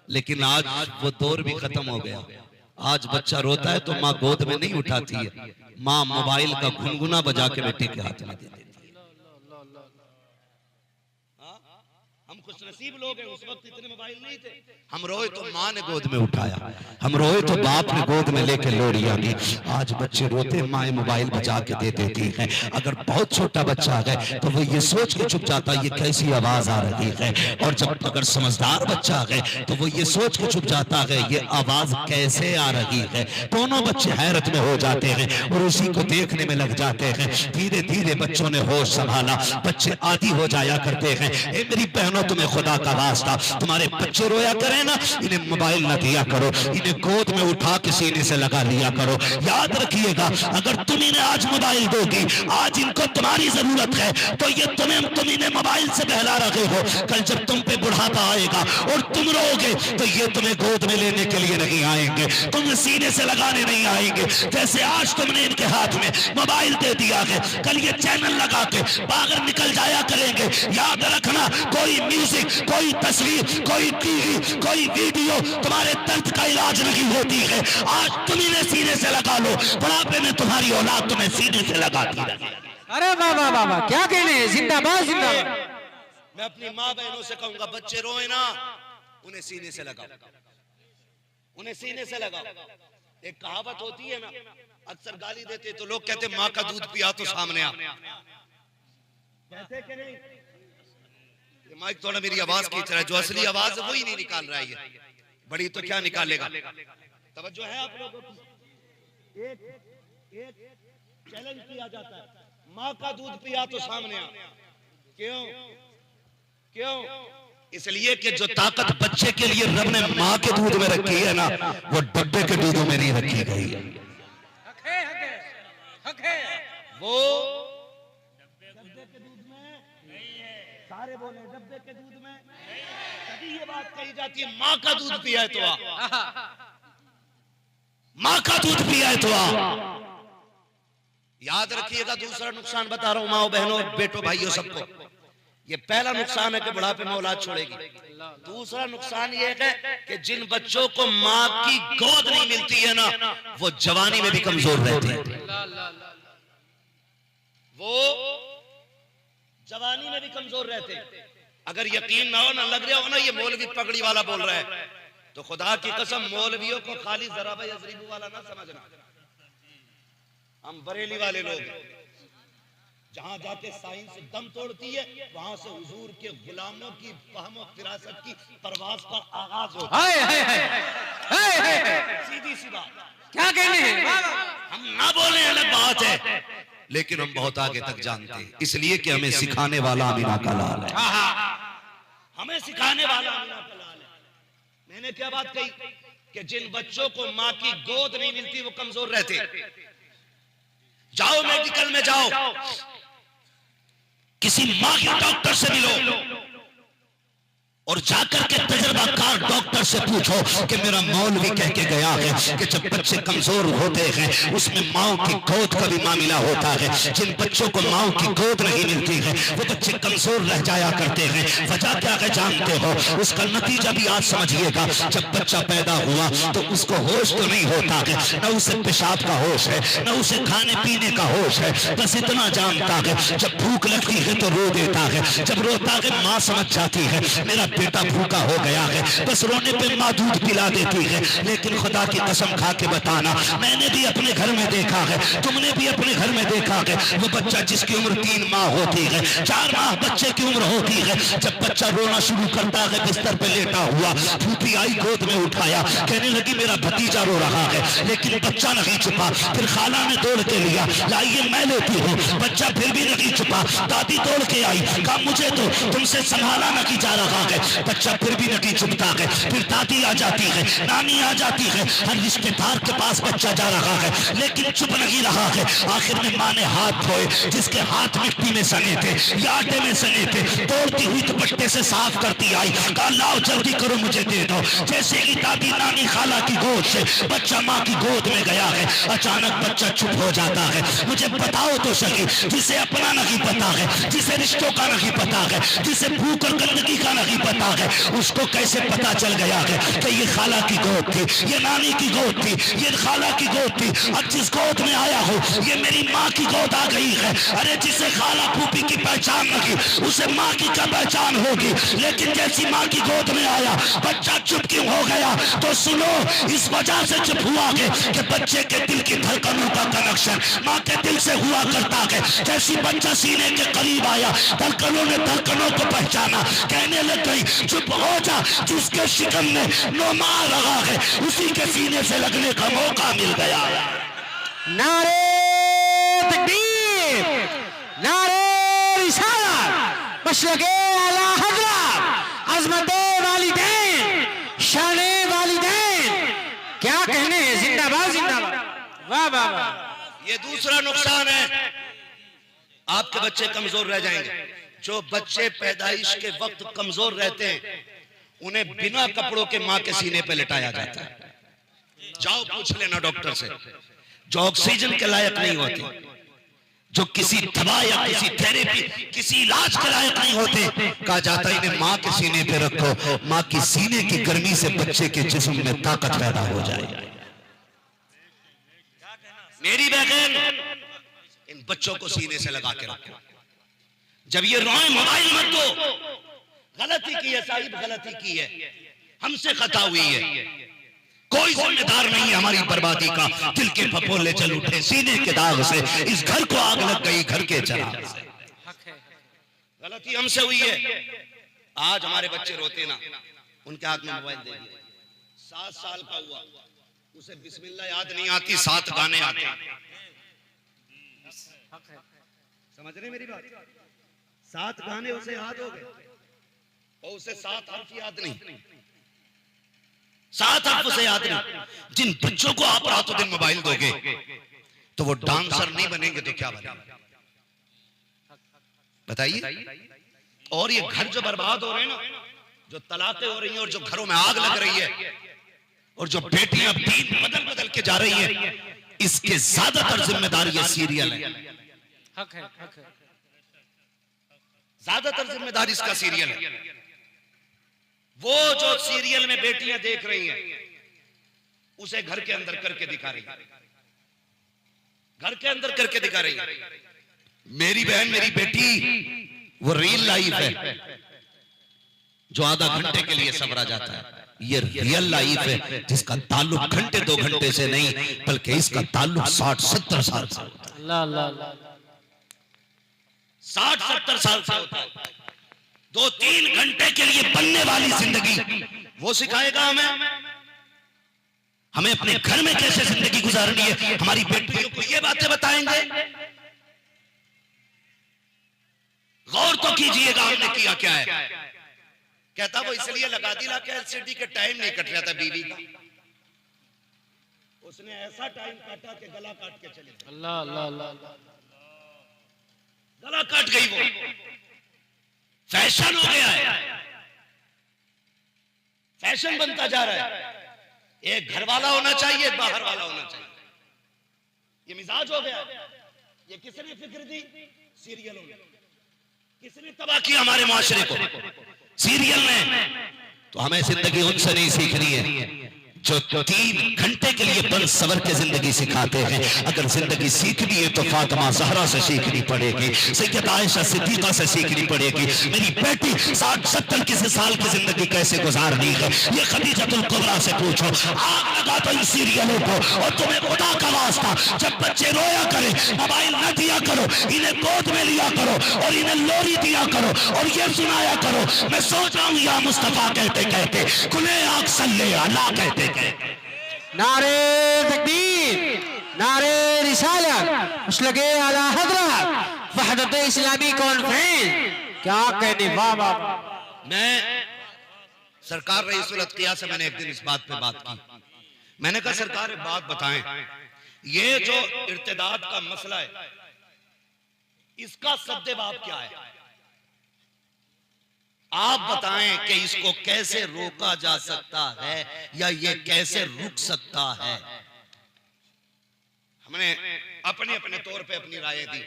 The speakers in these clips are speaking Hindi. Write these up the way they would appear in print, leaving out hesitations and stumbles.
लेकिन आज वो दौर भी खत्म हो गया। आज बच्चा रोता है तो माँ गोद में नहीं उठाती है, माँ मोबाइल का गुनगुना बजा के बेटे के हाथ में दे देती है। हम खुशनसीब लोग हैं, उस वक्त इतने मोबाइल नहीं थे। हम रोए तो माँ ने गोद में उठाया, हम रोए तो बाप ने गोद में लेके लोरिया दी। आज बच्चे रोते माँ मोबाइल बजा के दे देती है। अगर बहुत छोटा बच्चा है तो वो ये सोच के चुप जाता है ये कैसी आवाज आ रही है, और जब अगर समझदार बच्चा है तो वो ये सोच के चुप जाता है ये आवाज कैसे आ रही है। दोनों बच्चे हैरत में हो जाते हैं और उसी को देखने में लग जाते हैं। धीरे धीरे बच्चों ने होश संभाला, बच्चे आदी हो जाया करते हैं। ए मेरी बहनों, तुम्हें खुदा का वास्ता, तुम्हारे बच्चे रोया करें ना, इन्हें मोबाइल न दिया करो, इन्हें गोद में उठा के सीने से लगा लिया करो। याद रखिएगा, अगर तुम इन्हें आज मोबाइल दोगी, आज इनको तुम्हारी जरूरत है, तो ये तुम इन्हें मोबाइल से बहला रहे हो। कल जब तुम पे बुढ़ापा आएगा और तुम रोगे तो ये तुम्हें गोद में लेने के लिए नहीं आएंगे, तुम सीने से लगाने नहीं आएंगे। जैसे आज तुमने इनके हाथ में मोबाइल दे दिया है, कल ये चैनल लगा के बाहर निकल जाया करेंगे। याद रखना, कोई म्यूजिक, कोई तस्वीर, कोई टीवी, कोई वीडियो तुम्हारे दर्द का इलाज नहीं होती है। आज तुम इन्हें सीने से लगा लो, बुढ़ापे में तुम्हारी औलाद तुम्हें सीने से लगाती रहे। अरे वाह वाह वाह वाह, क्या कहने, जिंदाबाद जिंदाबाद। मैं अपनी माँ बहनों से कहूंगा, बच्चे रोए ना, उन्हें सीने से लगाओ, उन्हें सीने से लगाओ। एक कहावत होती है ना, अक्सर गाली देते तो लोग कहते माँ का दूध पिया तो सामने आ, कहते कि नहीं? ये माइक थोड़ा मेरी आवाज की तरह, जो असली आवाज है वही नहीं निकाल रहा है, बड़ी तो क्या निकालेगा। तवज्जो है आप लोगों की? एक चैलेंज किया जाता है, माँ का दूध पिया तो सामने आ। क्यों? क्यों? इसलिए कि जो ताकत बच्चे के लिए रब ने माँ के दूध में रखी है ना, वो डब्बे के दूधों में नहीं रखी गई है। वो डब्बे के दूध में नहीं है, सारे बोले डब्बे के दूध में। कभी ये बात कही जाती है माँ का दूध पिया है तो आ, माँ का दूध पिया है तो आ। याद रखिएगा, दूसरा नुकसान बता रहा हूं माओ बहनों, बेटों, भाइयों, सबको। ये पहला नुकसान है कि बुढ़ापे में औलाद छोड़ेगी। दूसरा नुकसान ये है कि जिन बच्चों को माँ की गोद नहीं मिलती है ना, वो जवानी में भी कमजोर रहते हैं। वो जवानी में भी कमजोर रहते हैं। अगर यकीन ना हो ना, लग रहा हो ना ये मौलवी पगड़ी वाला बोल रहा है, तो खुदा की कसम मौलवियों को खाली ज़राबा यज़रीबु वाला ना समझना। हम बरेली वाले लोग, जहां जाके साइंस दम तोड़ती है, वहां से हुजूर के गुलामों की फहम और फिरासत की परवाज पर आगाज होता है। सीधी सी बात, क्या कहने हैं? हम ना बोले अलग बात है, लेकिन हम बहुत आगे तक जानते हैं, इसलिए कि हमें सिखाने वाला अमीना का लाल है। हमें सिखाने वाला अमीना का लाल है। मैंने क्या बात कही कि जिन बच्चों को माँ की गोद नहीं मिलती वो कमजोर रहते। जाओ मेडिकल में जाओ, किसी माँ के डॉक्टर से मिलो और जाकर के तजर्बाकार डॉक्टर से पूछो कि मेरा मौलवी कह के गया है कि जब बच्चे कमजोर होते हैं उसमें माँ की गोद का भी मामला होता है। जिन बच्चों को माँ की गोद नहीं मिलती है वो बच्चे कमजोर रह जाया करते हैं। वजह क्या है जानते हो? उसका नतीजा भी आज समझिएगा। जब बच्चा पैदा हुआ तो उसको होश तो नहीं होता है, न उसे पेशाब का होश है, न उसे खाने पीने का होश है। बस इतना जानता है जब भूख लगती है तो रो देता है, जब रोता है माँ समझ जाती है मेरा बेटा भूखा हो गया है, बस रोने पे माँ दूध पिला देती है। लेकिन खुदा की कसम खा के बताना, मैंने भी अपने घर में देखा है, तुमने भी अपने घर में देखा है, वो बच्चा जिसकी उम्र 3 माह होती है, 4 माह बच्चे की उम्र होती है, जब बच्चा रोना शुरू करता है बिस्तर पे लेटा हुआ, फूफी आई गोद में उठाया, कहने लगी मेरा भतीजा रो रहा है, लेकिन बच्चा नहीं छुपा। फिर खाला ने दौड़ के लिया, लाइए मैं लेती हूँ, बच्चा फिर भी नहीं छुपा। दादी दौड़ के आई, कहा मुझे तो तुमसे संभाला नहीं जा रहा है, बच्चा फिर भी नहीं चुपता है। फिर दादी आ जाती है, नानी आ जाती है, हर रिश्तेदार के पास बच्चा जा रहा है, लेकिन चुप नहीं रहा है। आखिर में माँ ने हाथ धोए, जिसके हाथ मिट्टी में सने थे या आटे में सने थे, तोड़ती हुई दुपट्टे से साफ करती आई, कहा लाओ जल्दी करो मुझे दे दो। जैसे ही दादी नानी खाला की गोद से बच्चा माँ की गोद में गया है, अचानक बच्चा चुप हो जाता है। मुझे बताओ तो सही, जिसे अपना नहीं पता है, जिसे रिश्तों का नहीं पता है, जिसे भूख और गंदगी का नहीं पता है, उसको कैसे पता चल गया गया है कि ये खाला की गोद थी, ये नानी की गोद थी, ये खाला की गोद थी। अब जिस गोद में आया हो ये मेरी माँ की गोद आ गई है। अरे जिसे खाला फूफी की पहचान लगी उसे माँ की क्या पहचान होगी। लेकिन जैसी माँ की गोद में आया बच्चा चुप क्यों हो गया? तो सुनो, इस वजह से चुप हुआ कि बच्चे के दिल की धड़कनों का कनेक्शन माँ के दिल से हुआ करता है। जैसी बच्चा सीने के करीब आया धड़कनों ने धड़कनों को पहचाना, कहने लग गई चुप हो जा, जिसके शिकन में नोमा रहा है उसी के सीने से लगने का मौका मिल गया। नारे तकबीर, नारे रिसालत, मशरक़े आला हज़रत, अज़मते वालिदैन, शाने वालिदैन, क्या कहने हैं। जिंदाबाद जिंदाबाद, वाह वाह वाह। ये दूसरा नुकसान है, आपके बच्चे कमजोर रह जाएंगे। जो बच्चे पैदाइश के वक्त कमजोर रहते हैं उन्हें बिना कपड़ों के माँ के सीने पे लिटाया जाता है। जाओ पूछ लेना डॉक्टर से, जो ऑक्सीजन के लायक नहीं होते, जो किसी दवा या किसी थेरेपी किसी इलाज के लायक नहीं होते, कहा जाता है इन्हें माँ के सीने पे रखो, माँ की सीने की गर्मी से बच्चे के जिस्म में ताकत पैदा हो जाए। मेरी बहन, इन बच्चों को सीने से लगा के रखो। जब ये रोए मोबाइल मत दो। गलती की है साहिब, गलती की है, हमसे खता हुई है, कोई जिम्मेदार नहीं है हमारी बर्बादी का। दिल के फफोले चल उठे सीने के दाग से, इस घर को आग लग गई घर के चिराग से। गलती हमसे हुई है। आज हमारे बच्चे रोते ना, उनके हाथ में मोबाइल दे दिया। 7 साल का हुआ, उसे बिस्मिल्लाह याद नहीं आती, 7 गाने आते। समझ रहे मेरी बात? 7 गाने उसे याद हो गए और उसे 7 हर्फ याद नहीं, 7 हर्फ उसे याद नहीं। जिन बच्चों को आप रातों दिन मोबाइल दोगे तो वो डांसर नहीं बनेंगे तो क्या बनेंगे बताइए? और ये घर जो बर्बाद हो रहे हैं ना, जो तलाकें हो रही हैं और जो घरों में आग लग रही है और जो बेटियां दीन बदल बदल के जा रही हैं, इसके ज्यादातर जिम्मेदार ये सीरियल है। हक है, हक है। ज्यादातर जिम्मेदार इसका सीरियल है। वो जो सीरियल में बेटियां देख रही हैं उसे घर के अंदर करके दिखा रही है, घर के अंदर करके दिखा रही है। मेरी बहन, मेरी बेटी, वो रियल लाइफ है जो आधा घंटे के लिए संवरा जाता है। ये रियल लाइफ है जिसका ताल्लुक घंटे 2 घंटे से नहीं बल्कि इसका ताल्लुक 60-70 साल से, 60-70 साल से होता है। 2-3 घंटे के लिए बनने वाली जिंदगी वो सिखाएगा हमें, हमें अपने घर में कैसे जिंदगी गुजारनी है। हमारी बेटियों को ये बातें बताएंगे। गौर तो कीजिएगा हमने किया क्या है। कहता वो इसलिए लगा दिला कि एलसीडी के टाइम नहीं कट रहा था बीवी का, उसने ऐसा टाइम काटा कि गला काट के चले गए। अल्लाह अल्लाह अल्लाह, गला काट गई। वो फैशन हो गया है, फैशन बनता जा रहा है। एक घर वाला होना चाहिए, एक बाहर वाला होना चाहिए, ये मिजाज हो गया। ये किसने फिक्र दी? सीरियलों ने। किसने तबाह किया हमारे माशरे को? सीरियल ने। तो हमें जिंदगी उनसे नहीं सीखनी है जो 3 घंटे के लिए बन सवर के जिंदगी सिखाते हैं। अगर जिंदगी सीखनी है तो फातिमा ज़हरा से सीखनी पड़ेगी, सैयदा आयशा सिद्दीक़ा से सीखनी पड़ेगी। मेरी बेटी 60-70 किसी साल की जिंदगी कैसे गुजारनी है ये खदीजतुल कुबरा से पूछो। आग लगा दो इन सीरियलों को। और तुम्हें खुदा का वास्ता, जब बच्चे रोया करें मोबाइल न दिया करो, इन्हें गोद में लिया करो और इन्हें लोरी दिया करो और ये सुनाया करो, मैं सोच रहा हूँ या मुस्तफा कहते कहते कुले आग सल्ले अल्लाह कहते। नारे तकबीर, नारे रिसालत, मशरक़े आला हज़रत, वहदत इस्लामी कॉन्फ्रेंस, क्या कहने। वाह वाह। मैं सरकार रईसुल अत्किया से मैंने एक दिन इस बात पे बात की। मैंने कहा सरकार एक बात बताएं, ये जो इर्तिदाद का मसला है इसका सद्देबाब क्या है? आप बताएं कि इसको कैसे रोका जा सकता है या ये कैसे रुक सकता है। हमने अपने अपने तौर पे अपनी राय दी।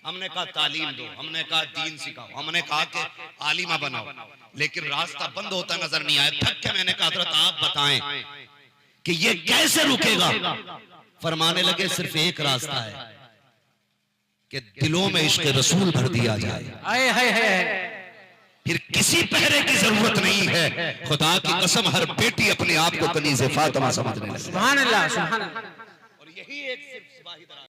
हमने कहा तालीम दो, हमने कहा दीन सिखाओ, हमने कहा कि आलिमा बनाओ, लेकिन रास्ता बंद होता नजर नहीं आया। थक के मैंने कहा हजरत आप बताएं कि ये कैसे रुकेगा। फरमाने लगे सिर्फ एक रास्ता है कि दिलों में इश्क रसूल भर दिया जाए, आए हाय हाय फिर किसी पहरे की जरूरत नहीं है। खुदा की कसम हर बेटी अपने आप को कनीज़े फातिमा समझने लगी। सुभान अल्लाह सुभान अल्लाह। और यही एक सिर्फ